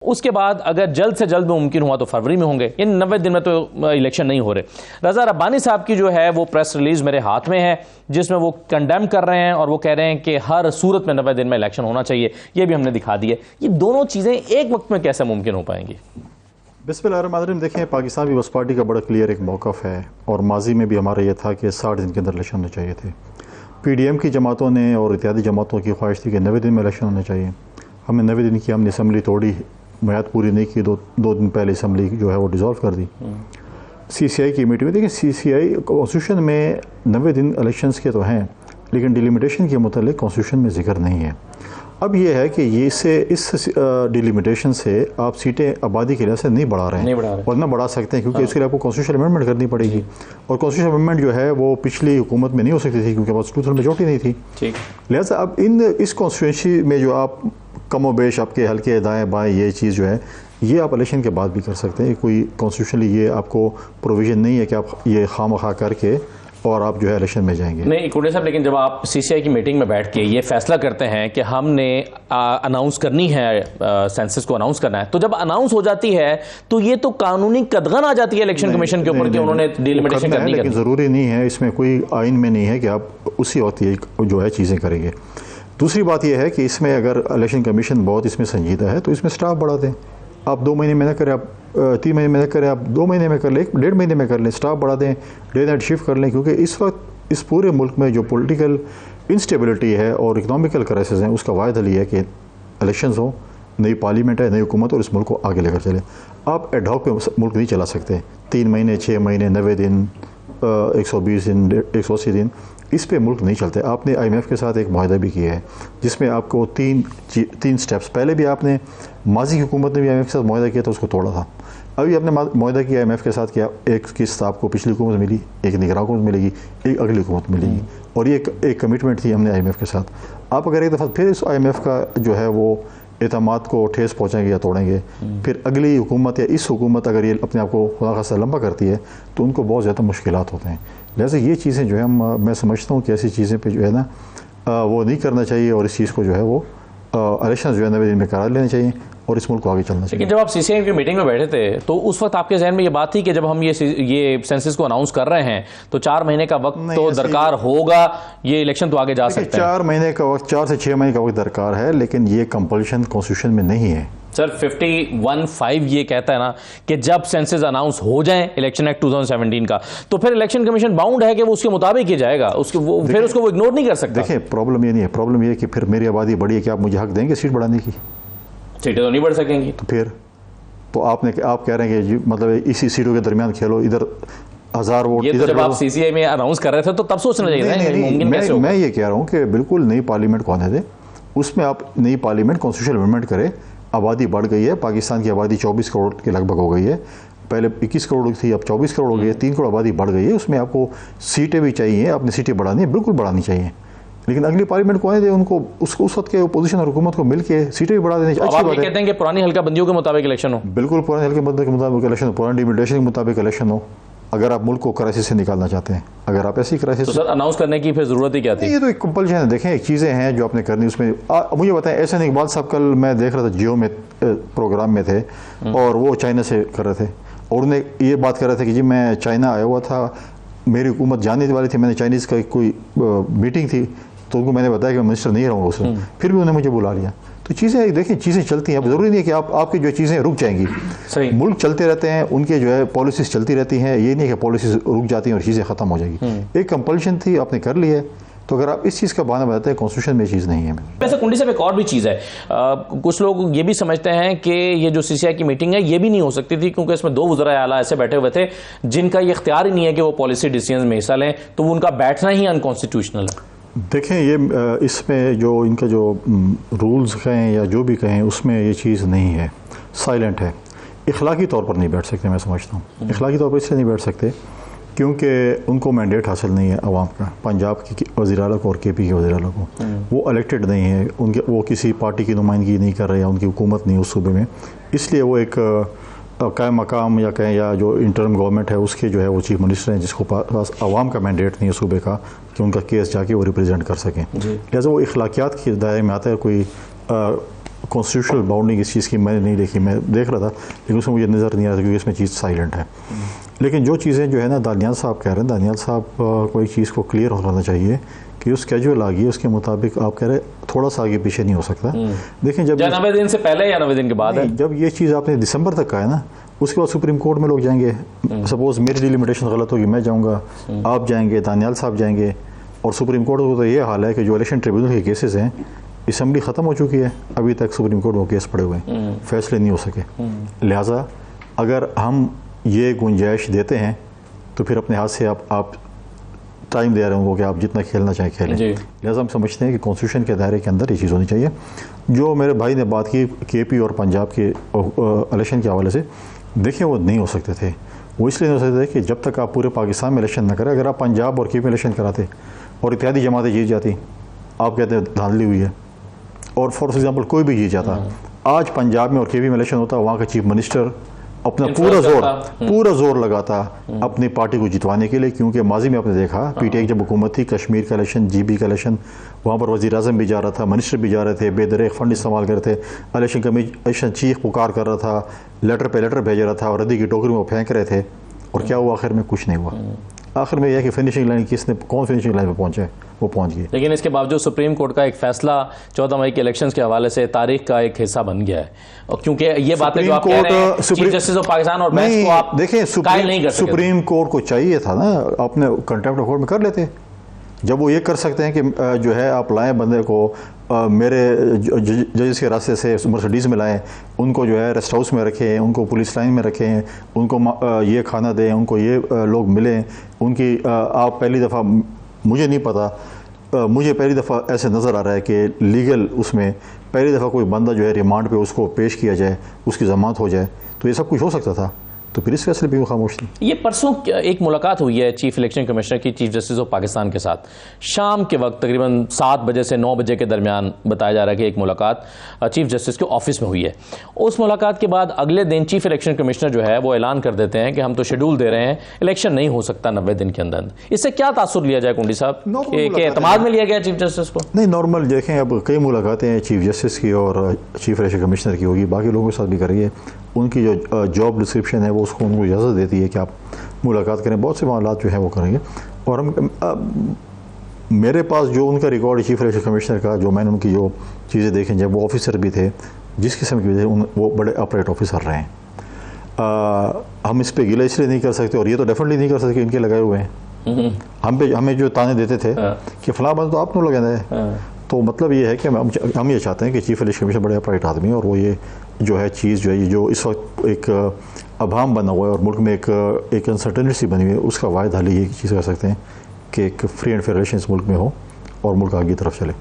उसके बाद अगर जल्द से जल्द मुमकिन हुआ तो फरवरी में होंगे। इन 90 दिन में तो इलेक्शन नहीं हो रहे। रज़ा रब्बानी साहब की जो है वो प्रेस रिलीज मेरे हाथ में है, जिसमें वो कंडेम कर रहे हैं और वो कह रहे हैं कि हर सूरत में 90 दिन में इलेक्शन होना चाहिए। ये भी हमने दिखा दी है। ये दोनों चीज़ें एक वक्त में कैसे मुमकिन हो पाएंगी? बिस्मिल्लाहिर्रहमानिर्रहीम। देखें, पाकिस्तान पीपल्स पार्टी का बड़ा क्लियर एक मौक़िफ़ है और माजी में भी हमारा ये था कि 60 दिन के अंदर इलेक्शन होने चाहिए थे। PDM की जमातों ने और इत्यादी जमातों की ख्वाहिश थी कि 90 दिन में इलेक्शन होने चाहिए। हमने 90 दिन की हमने असम्बली तोड़ी, मियाद पूरी नहीं की, दो दिन पहले असम्बली जो है वो डिज़ोल्व कर दी। CCI की मीटिंग में देखिए, CCI कॉन्स्टिट्यूशन में 90 दिन इलेक्शंस के तो हैं, लेकिन डिलिमिटेशन के मुतालिक कॉन्स्टिट्यूशन में जिक्र नहीं है। अब ये है कि ये इस डिलिमिटेशन से आप सीटें आबादी के लिहाज से नहीं बढ़ा रहे हैं, वरना बढ़ा सकते हैं, क्योंकि इसके लिए आपको कॉन्स्टिट्यूशन अमेंडमेंट करनी पड़ेगी और कॉन्स्टिट्यूशन अमेंडमेंट जो है वो पिछली हुकूमत में नहीं हो सकती थी, क्योंकि बस 2/3 मेजॉरिटी नहीं थी। लिहाजा अब इस कॉन्स्टिट्यूंसी में जो आप कमो बेश आपके हल्के दाएँ बाएँ ये चीज़ जो है ये आप इलेक्शन के बाद भी कर सकते हैं। कोई कॉन्स्टिट्यूशनली ये आपको प्रोविज़न नहीं है कि आप ये खामखा करके और आप जो है इलेक्शन में जाएंगे। नहीं कुंडे साहब, लेकिन जब आप CCI की मीटिंग में बैठ के ये फैसला करते हैं कि हमने अनाउंस करनी है, सेंसस को अनाउंस करना है, तो जब अनाउंस हो जाती है तो ये तो कानूनी कदगन आ जाती है इलेक्शन कमीशन के ऊपर कि उन्होंने डिलिमिटेशन करनी है। लेकिन ज़रूरी नहीं है, इसमें कोई आइन में नहीं है कि आप उसी वक्त ये जो है चीज़ें करेंगे। दूसरी बात यह है कि इसमें अगर इलेक्शन कमीशन बहुत इसमें संजीदा है तो इसमें स्टाफ बढ़ा दें। आप 2 महीने में ना करें, आप 3 महीने में ना करें, आप 2 महीने में कर लें, 1.5 महीने में कर लें, स्टाफ बढ़ा दें, डे नाइट शिफ्ट कर लें, क्योंकि इस वक्त इस पूरे मुल्क में जो पॉलिटिकल इंस्टेबिलिटी है और इकनॉमिकल क्राइसिस है उसका वाहिद हल ये है कि इलेक्शंस हो, नई पार्लियामेंट है, नई हुकूमत और इस मुल्क को आगे लेकर चले। आप एडहॉक पे मुल्क नहीं चला सकते। 3 महीने, 6 महीने, 90 दिन, 120 दिन, 180 दिन, इस पे मुल्क नहीं चलते। आपने IMF के साथ एक मुआहदा भी किया है जिसमें आपको तीन स्टेप्स, पहले भी आपने माजी की हुकूमत ने भी IMF के साथ मुआहदा किया था, उसको तोड़ा था। अभी आपने मुआहदा किया IMF के साथ किया, एक किस्त आपको पिछली हुकूमत मिली, एक निगरान हुकूमत मिलेगी, एक अगली हुकूमत मिलेगी, और ये एक कमिटमेंट थी हमने IMF के साथ। आप अगर एक दफ़ा फिर इस IMF का जो है वो एतमाद को ठेस पहुँचाएंगे या तोड़ेंगे, फिर अगली हुकूमत या इस हुकूमत अगर ये अपने आप को खुदा खासा लंबा करती है तो उनको बहुत ज़्यादा मुश्किलात होते हैं। लिहाजा ये चीज़ें जो है मैं समझता हूँ कि ऐसी चीज़ें पे जो है ना वो नहीं करना चाहिए और इस चीज़ को जो है वो इलेक्शन जो है 90 दिन में करा लेने चाहिए और इस मुल्क को आगे चलना चाहिए। लेकिन जब आप CCI की मीटिंग में बैठे थे तो उस वक्त आपके जहन में ये बात थी कि जब हम ये सेंसस को अनाउंस कर रहे हैं तो 4 महीने का वक्त तो दरकार होगा, ये इलेक्शन तो आगे जा सकते हैं। 4 महीने का वक्त, 4 से 6 महीने का वक्त दरकार है, लेकिन ये कंपल्शन कॉन्स्टिट्यूशन में नहीं है। सर 51(5) ये कहता है ना कि जब सेंसस अनाउंस हो जाएं इलेक्शन एक्ट 2017 का, तो फिर इलेक्शन कमीशन बाउंड है कि वो उसके मुताबिक ही जाएगा, फिर उसको वो इग्नोर नहीं कर सकता। देखिए, प्रॉब्लम ये नहीं है, प्रॉब्लम ये है कि फिर मेरी आबादी बढ़ी है कि आप मुझे हक देंगे सीट बढ़ाने की? सीटें तो नहीं बढ़ सकेंगी। तो फिर तो आप कह रहे हैं कि मतलब इसी सीटों के दरमियान खेलो, इधर 1000 वोट इधर। जब आप CCI में अनाउंस कर रहे थे तो तब सोचना चाहिए। मैं ये कह रहा हूँ कि बिल्कुल नई पार्लियामेंट को आने दें, उसमें आप नई पार्लियामेंट कॉन्स्टिट्यूशनल अमेंडमेंट करें। आबादी बढ़ गई है, पाकिस्तान की आबादी 24 करोड़ के लगभग हो गई है, पहले 21 करोड़ थी, अब 24 करोड़ हो गई है, 3 करोड़ आबादी बढ़ गई है। उसमें आपको सीटें भी चाहिए, अपनी सीटें बढ़ानी है, बिल्कुल बढ़ानी चाहिए, लेकिन अगली पार्लियामेंट को आने दें उनको, उस वक्त के अपोजिशन और हुकूमत को मिलकर सीटें भी बढ़ा देनी चाहिए। आप कहते हैं कि पुरानी हल्का बंदियों के मुताबिक इलेक्शन हो? बिल्कुल पुरानी हल्के बंदियों के मुताबिक इलेक्शन हो, पुरानी डिलिमिटेशन के मुताबिक इलेक्शन हो, अगर आप मुल्क को क्राइसिस से निकालना चाहते हैं। अगर आप ऐसी क्राइसिस तो सर अनाउंस करने की फिर ज़रूरत ही क्या थी? ये तो एक कंपल्शन है। देखें, एक चीज़ें हैं जो आपने करनी, उसमें मुझे बताएं। एहसान इकबाल साहब कल मैं देख रहा था जियो में प्रोग्राम में थे और वो चाइना से कर रहे थे और उन्हें ये बात कर रहे थे कि जी मैं चाइना आया हुआ था, मेरी हुकूमत जानने वाली थी, मैंने चाइनीज़ का कोई मीटिंग थी तो उनको मैंने बताया कि मैं मिनिस्टर नहीं रहूँगा उसमें, फिर भी उन्होंने मुझे बुला लिया। तो चीज़ें देखिए, चीज़ें चलती हैं। अब ज़रूरी नहीं है कि आपकी जो चीज़ें रुक जाएंगी, सही मुल्क चलते रहते हैं, उनके जो है पॉलिसीज़ चलती रहती हैं। ये नहीं है कि पॉलिसीज़ रुक जाती हैं और चीज़ें ख़त्म हो जाएगी। एक कंपल्शन थी, आपने कर ली है, तो अगर आप इस चीज़ का बहाना बताते हैं, कॉन्स्टिट्यूशन में चीज़ नहीं है। वैसे कुंडी साहब एक और भी चीज़ है, कुछ लोग ये भी समझते हैं कि ये जो CCI की मीटिंग है ये भी नहीं हो सकती थी क्योंकि इसमें 2 वज़राए आला ऐसे बैठे हुए थे जिनका ये इख्तियार ही नहीं है कि वो पॉलिसी डिसीजन में हिस्सा लें, तो उनका बैठना ही अनकॉन्स्टिट्यूशनल है। देखें, ये इसमें जो इनका जो रूल्स कहें या जो भी कहें उसमें ये चीज़ नहीं है, साइलेंट है। इखलाकी तौर पर नहीं बैठ सकते, मैं समझता हूँ। इखलाकी तौर पर इसलिए नहीं बैठ सकते क्योंकि उनको मैंडेट हासिल नहीं है अवाम का। पंजाब की वज़ीर आला को और KP के वज़ीर आला को वो इलेक्टेड नहीं है, वो किसी पार्टी की नुमाइंदगी नहीं कर रहे हैं, उनकी हुकूमत नहीं उस सूबे में, इसलिए वो एक कायम मकाम या कहें या जो इंटरम गवर्नमेंट है उसके जो है वो चीफ मिनिस्टर हैं जिसको पास अवाम का मैंडेट नहीं है सूबे का कि उनका केस जाके वो रिप्रेजेंट कर सकें। लिहाजा वो इखलाकियात के दायरे में आता है। कोई कॉन्स्टिट्यूशनल बाउंडिंग इस चीज़ की मैंने नहीं देखी, मैं देख रहा था लेकिन उसमें मुझे नज़र नहीं आ रहा क्योंकि इसमें चीज़ साइलेंट है। लेकिन जो चीज़ें जो है ना दानियाल साहब कह रहे हैं, दानियाल साहब को एक चीज़ को क्लियर होना चाहिए कि उस कैजुअल आ गई उसके मुताबिक आप कह रहे थोड़ा सा आगे पीछे नहीं हो सकता। देखें जब 90 दिन से पहले या 90 दिन के बाद है, जब ये चीज़ आपने दिसंबर तक कहा है ना, उसके बाद सुप्रीम कोर्ट में लोग जाएंगे। सपोज मेरी डिलिमिटेशन गलत होगी, मैं जाऊँगा, आप जाएंगे, दानियाल साहब जाएंगे, और सुप्रीम कोर्ट को तो ये हाल है कि जो इलेक्शन ट्रिब्यूनल के केसेस हैं, असम्बली ख़त्म हो चुकी है, अभी तक सुप्रीम कोर्ट में केस पड़े हुए हैं, फैसले नहीं हो सके। लिहाजा अगर हम ये गुंजाइश देते हैं तो फिर अपने हाथ से आप टाइम दे रहे होंगे कि आप जितना खेलना चाहें खेलें। लिहाजा हम समझते हैं कि कॉन्स्टिट्यूशन के दायरे के अंदर ये चीज़ होनी चाहिए। जो मेरे भाई ने बात की केपी और पंजाब के इलेक्शन के हवाले से, देखिए वो नहीं हो सकते थे। वो इसलिए नहीं हो सकते थे कि जब तक आप पूरे पाकिस्तान में इलेक्शन न करें, अगर आप पंजाब और केपी में इलेक्शन कराते और इत्यादि जमातें जीत जाती, आप कहते हैं धांधली हुई है, और फॉर एग्जाम्पल कोई भी जीत जाता, आज पंजाब में और केपी में इलेक्शन होता, वहाँ का चीफ मिनिस्टर अपना पूरा जोर लगाता अपनी पार्टी को जितवाने के लिए, क्योंकि माजी में आपने देखा पीटीआई जब हुकूमत थी, कश्मीर का इलेक्शन, जीबी का इलेक्शन, वहाँ पर वज़ीर आज़म भी जा रहा था, मिनिस्टर भी जा रहे थे, बेदरेक फंड इस्तेमाल कर रहे थे, इलेक्शन कमीशन चीख पुकार कर रहा था, लेटर पे लेटर भेज रहा था और रद्दी की टोकरी में वो फेंक रहे थे, और क्या हुआ आखिर में? कुछ नहीं हुआ। आखिर में यह है कि फिनिशिंग लाइन किसने, कौन फिनिशिंग लाइन पे पहुंचे, वो पहुंच गए। लेकिन इसके बावजूद सुप्रीम कोर्ट का एक फैसला 14 मई के इलेक्शंस के हवाले से तारीख का एक हिस्सा बन गया है, और क्योंकि ये बातें जो आप कह रहे हैं चीफ जस्टिस ऑफ पाकिस्तान और बेंच को आप देखें, कायल नहीं कर सकते। सुप्रीम कोर्ट को चाहिए था ना, अपने कंटेम्प्ट ऑफ कोर्ट में कर लेते। जब वो ये कर सकते हैं कि जो है आप लाएं बंदे को, मेरे जजेस के रास्ते से मर्सिडीज़ में लाएं, उनको जो है रेस्ट हाउस में रखें, उनको पुलिस लाइन में रखें, उनको ये खाना दें, उनको ये लोग मिलें, उनकी आप पहली दफ़ा, मुझे नहीं पता, मुझे पहली दफ़ा ऐसे नज़र आ रहा है कि लीगल उसमें पहली दफ़ा कोई बंदा जो है रिमांड पे उसको पेश किया जाए, उसकी ज़मानत हो जाए, तो ये सब कुछ हो सकता था। तो फिर इस फैसले भी वो खामोश थी। ये परसों एक मुलाकात हुई है चीफ इलेक्शन कमिश्नर की चीफ जस्टिस ऑफ पाकिस्तान के साथ, शाम के वक्त तकरीबन 7 बजे से 9 बजे के दरमियान बताया जा रहा है कि एक मुलाकात चीफ जस्टिस के ऑफिस में हुई है। उस मुलाकात के बाद अगले दिन चीफ इलेक्शन कमिश्नर जो है वो ऐलान कर देते हैं कि हम तो शेड्यूल दे रहे हैं, इलेक्शन नहीं हो सकता 90 दिन के अंदर। इससे क्या तासुर लिया जाए कुंडी साहब, कि एतमाद में लिया गया चीफ जस्टिस को? नहीं, नॉर्मल देखें, अब कई मुलाकातें चीफ जस्टिस की और चीफ इलेक्शन कमिश्नर की होगी, बाकी लोगों के साथ भी करेंगे। उनकी जो जॉब डिस्क्रिप्शन है वो उसको उनको इजाज़त देती है कि आप मुलाकात करें, बहुत से मामलात जो है वो करेंगे। और हम मेरे पास जो उनका रिकॉर्ड चीफ इलेक्शन कमिश्नर का, जो मैंने उनकी जो चीज़ें देखी, जब वो ऑफिसर भी थे, जिस किस्म की वजह वो बड़े अपरेट ऑफिसर रहे हैं। हम इस पर गिला इसलिए नहीं कर सकते, और ये तो डेफिनेटली नहीं कर सकते इनके लगाए हुए हैं। हमें जो ताने देते थे कि फलां बंद तो आप क्यों लगाए हैं, तो मतलब ये है कि हम ये चाहते हैं कि चीफ इलेक्शन कमिश्नर बड़े अपराइट आदमी है, और वो ये जो है चीज़ जो है, ये जो इस वक्त एक अभाम बना हुआ है और मुल्क में एक अनसर्टेनिटी बनी हुई है, उसका वाहिद हल ये चीज़ कर सकते हैं कि एक फ्री एंड फेयर इलेक्शन मुल्क में हो और मुल्क आगे की तरफ चले।